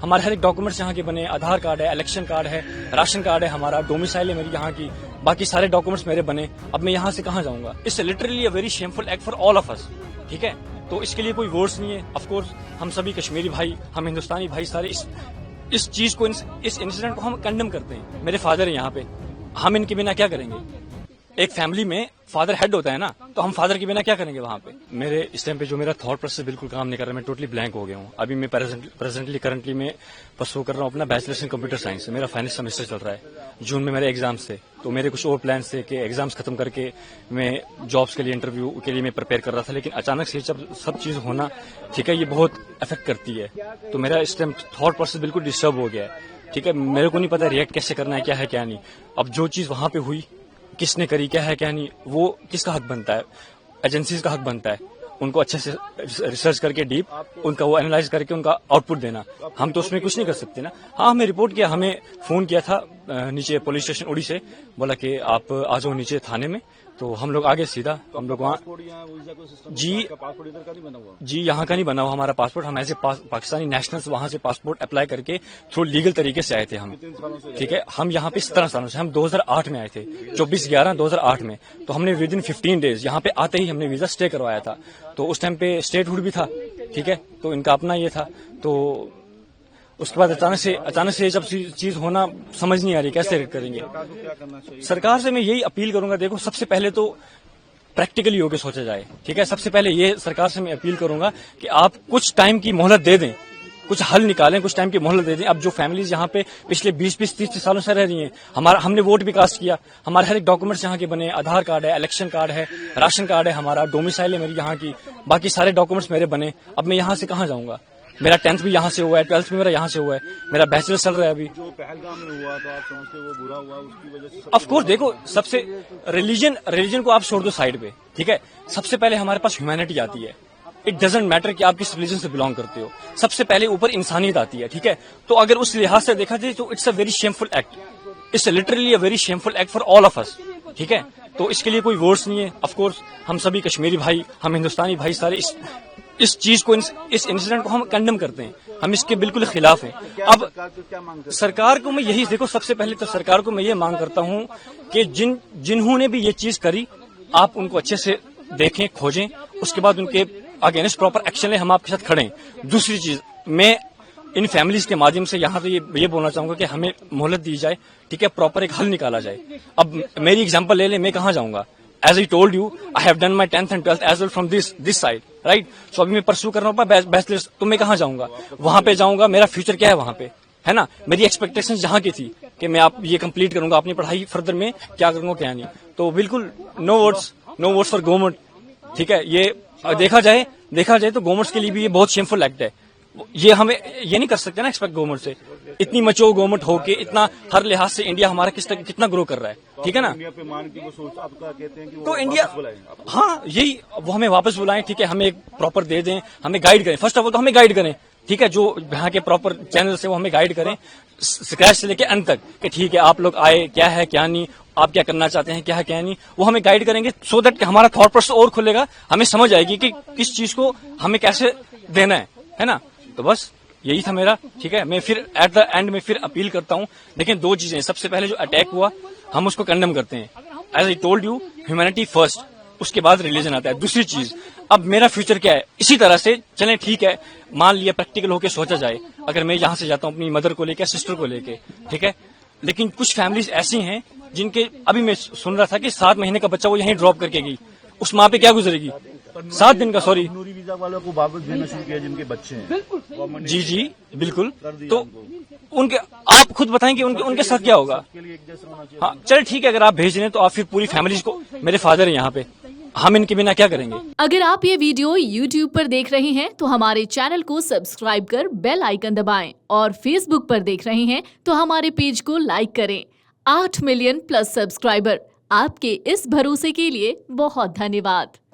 ہمارے ہر ایک ڈاکومنٹس یہاں کے بنے، آدھار کارڈ ہے، الیکشن کارڈ ہے، راشن کارڈ ہے، ہمارا ڈومیسائل ہے میری یہاں کی، باقی سارے ڈاکومنٹس میرے بنے. اب میں یہاں سے کہاں جاؤں گا؟ It's literally a very shameful act for all of us. ٹھیک ہے، تو اس کے لیے کوئی ورڈس نہیں ہے. آف کورس ہم سبھی کشمیری بھائی، ہم ہندوستانی بھائی سارے اس چیز کو، اس انسیڈنٹ کو ہم کنڈم کرتے ہیں. میرے فادر ہیں یہاں پہ، ہم ان کے بنا کیا کریں گے؟ ایک فیملی میں فادر ہیڈ ہوتا ہے نا، تو ہم فادر کے بنا کیا کریں گے وہاں پہ؟ میرے اس ٹائم پہ جو میرا تھاٹ پروسیس بالکل کام نہیں کر رہا، میں ٹوٹلی بلینک ہو گیا ہوں. ابھی میں کرنٹلی میں پرسو کر رہا ہوں اپنا بیچلرس ان کمپیوٹر سائنس. میرا فائنل سیمسٹر چل رہا ہے، جون میں میرے ایگزامس تھے، تو میرے کچھ اور پلانس تھے کہ ایگزامس ختم کر کے میں جابس کے لیے، انٹرویو کے لیے میں پریپیئر کر رہا تھا. لیکن اچانک سے جب سب چیز ہونا، ٹھیک ہے، یہ بہت افیکٹ کرتی ہے. تو میرا اس ٹائم تھاٹ پروسیس بالکل ڈسٹرب ہو گیا ہے. ٹھیک ہے، میرے کو نہیں پتا ریئیکٹ کیسے کرنا ہے، کیا ہے کیا نہیں. اب جو چیز وہاں پہ ہوئی، کس نے کری، کیا ہے کیا نہیں، وہ کس کا حق بنتا ہے؟ ایجنسیز کا حق بنتا ہے ان کو اچھے سے ریسرچ کر کے ڈیپ ان کا وہ اینالائز کر کے ان کا آؤٹ پٹ دینا. ہم تو اس میں کچھ نہیں کر سکتے نا. ہاں، ہمیں رپورٹ کیا، ہمیں فون کیا تھا نیچے پولیس اسٹیشن اوڑی سے، بولا کہ آپ آ جاؤ نیچے تھانے میں. تو ہم لوگ آگے سیدھا، ہم لوگ وہاں جی یہاں کا نہیں بنا ہوا ہمارا پاسپورٹ. ہم ایسے پاکستانی نیشنلز وہاں سے پاسپورٹ اپلائی کر کے تھرو لیگل طریقے سے آئے تھے ہم. ٹھیک ہے، ہم یہاں پہ 17 سالوں سے، ہم 2008 میں آئے تھے، 24/11/2008 میں. تو ہم نے ود ان 15 days یہاں پہ آتے ہی ہم نے ویزا اسٹے کروایا تھا. تو اس ٹائم پہ اسٹیٹ ہوڈ بھی تھا، ٹھیک ہے، تو ان کا اپنا یہ تھا. تو اس کے بعد اچانک سے جب چیز ہونا، سمجھ نہیں آ رہی کیسے کریں گے. سرکار سے میں یہی اپیل کروں گا، دیکھو سب سے پہلے تو پریکٹیکلی ہو کے سوچا جائے. ٹھیک ہے، سب سے پہلے یہ سرکار سے میں اپیل کروں گا کہ آپ کچھ ٹائم کی مہلت دے دیں، کچھ حل نکالیں، کچھ ٹائم کی مہلت دے دیں. اب جو فیملیز یہاں پہ پچھلے 20-30 سالوں سے رہ رہی ہیں، ہم نے ووٹ بھی کاسٹ کیا، ہمارے ہر ایک ڈاکومنٹس یہاں کے بنے، آدھار کارڈ ہے، الیکشن کارڈ ہے، راشن کارڈ ہے، ہمارا ڈومیسائل ہے میری یہاں کی، باقی سارے ڈاکومنٹس میرے بنے. اب میں یہاں سے کہاں جاؤں گا؟ میرا 10th بھی یہاں سے ہوا ہے، 12th بھی میرا یہاں سے ہوا ہے، میرا بیچلر چل رہا ہے ابھی. جو پہلگام میں ہوا تو آپ سمجھتے وہ برا ہوا، اس کی وجہ سے آف کورس دیکھو، سب سے ریلیجن کو آپ چھوڑ دو سائڈ پہ، ٹھیک ہے، سب سے پہلے ہمارے پاس ہیومینٹی آتی ہے. اٹ ڈزنٹ میٹر کہ آپ کس ریلیجن سے بلانگ کرتے ہو، سب سے پہلے اوپر انسانیت آتی ہے. ٹھیک ہے، تو اگر اس لحاظ سے دیکھا جائے تو it's a very shameful act, it's literally a very shameful act for all of us. ٹھیک ہے، تو اس کے لیے کوئی ورڈس نہیں ہے. آف کورس ہم سبھی کشمیری بھائی، ہم ہندوستانی بھائی سارے اس چیز کو، اس انسیڈنٹ کو ہم کنڈم کرتے ہیں. ہم اس کے بالکل خلاف ہیں. اب سرکار کو میں یہی، دیکھو سب سے پہلے تو سرکار کو میں یہ مانگ کرتا ہوں کہ جنہوں نے بھی یہ چیز کری، آپ ان کو اچھے سے دیکھیں، کھوجیں، اس کے بعد ان کے اگینسٹ پراپر ایکشن لیں. ہم آپ کے ساتھ کھڑے ہیں. دوسری چیز، میں ان فیملیز کے مادھیم سے یہاں پہ یہ بولنا چاہوں گا کہ ہمیں مہلت دی جائے. ٹھیک ہے، پراپر ایک حل نکالا جائے. اب میری اگزامپل لے لیں، میں کہاں جاؤں گا؟ As I told you, I have done my 10th and 12th as well from this side, right? So ابھی میں پرسو کر رہا ہوں بیچلرس. تو میں کہاں جاؤں گا؟ وہاں پہ جاؤں گا، میرا فیوچر کیا ہے وہاں پہ، ہے نا؟ میری ایکسپیکٹیشن جہاں کی تھی کہ میں آپ یہ کمپلیٹ کروں گا اپنی پڑھائی، فردر میں کیا کروں گا کیا نہیں. تو بالکل نو ووٹس فار گورنمنٹ. ٹھیک ہے، یہ دیکھا جائے تو گورنمنٹس کے لیے بھی یہ بہت شیمفل ایکٹ ہے. یہ ہمیں یہ نہیں کر سکتے نا ایکسپیکٹ گورنمنٹ سے. اتنی مچور گورنمنٹ ہو کے، اتنا ہر لحاظ سے انڈیا ہمارا کتنا گرو کر رہا ہے. ٹھیک ہے نا؟ تو انڈیا، ہاں یہی، وہ ہمیں واپس بلائیں. ٹھیک ہے، ہمیں ایک پراپر دے دیں، ہمیں گائیڈ کریں. فرسٹ آف آل تو ہمیں گائیڈ کریں. ٹھیک ہے، جو یہاں کے پراپر چینل سے وہ ہمیں گائیڈ کریں اسکریچ سے لے کے اینڈ تک، کہ ٹھیک ہے آپ لوگ آئے، کیا ہے کیا نہیں، آپ کیا کرنا چاہتے ہیں، کیا ہے کیا نہیں. وہ ہمیں گائیڈ کریں گے سو دیٹ کہ ہمارا تھاٹ پروسیس اور کھلے گا، ہمیں سمجھ آئے گی کہ کس چیز کو ہمیں کیسے دینا ہے نا. تو بس یہی تھا میرا. ٹھیک ہے، میں پھر ایٹ دا اینڈ میں پھر اپیل کرتا ہوں. لیکن دو چیزیں، سب سے پہلے جو اٹیک ہوا ہم اس کو کنڈم کرتے ہیں. As I told you, humanity first, اس کے بعد ریلیجن آتا ہے. دوسری چیز، اب میرا فیوچر کیا ہے؟ اسی طرح سے چلیں. ٹھیک ہے، مان لیا پریکٹیکل ہو کے سوچا جائے، اگر میں یہاں سے جاتا ہوں اپنی مدر کو لے کے، سسٹر کو لے کے، ٹھیک ہے، لیکن کچھ فیملیز ایسی ہیں جن کے، ابھی میں سن رہا تھا کہ 7 مہینے کا بچہ وہ یہیں ڈراپ کر کے گئی. اس ماں پہ کیا گزرے گی؟ 7 دن کا، سوری، ویزا والوں کو واپس دینا شروع کیا جن کے بچے ہیں. جی بالکل. تو ان کے، آپ خود بتائیں کہ ان کے ساتھ کیا ہوگا. ہاں چلے ٹھیک ہے، اگر آپ بھیج رہے ہیں تو آپ پھر پوری فیملیز کو، میرے فادر ہیں یہاں پہ، ہم ان کے بنا کیا کریں گے؟ اگر آپ یہ ویڈیو YouTube پر دیکھ رہے ہیں تو ہمارے چینل کو سبسکرائب کر بیل آئیکن دبائیں، اور فیس بک پر دیکھ رہے ہیں تو ہمارے پیج کو لائک کریں. 8 ملین پلس سبسکرائبر، آپ کے اس بھروسے کے لیے بہت دھنیہ واد.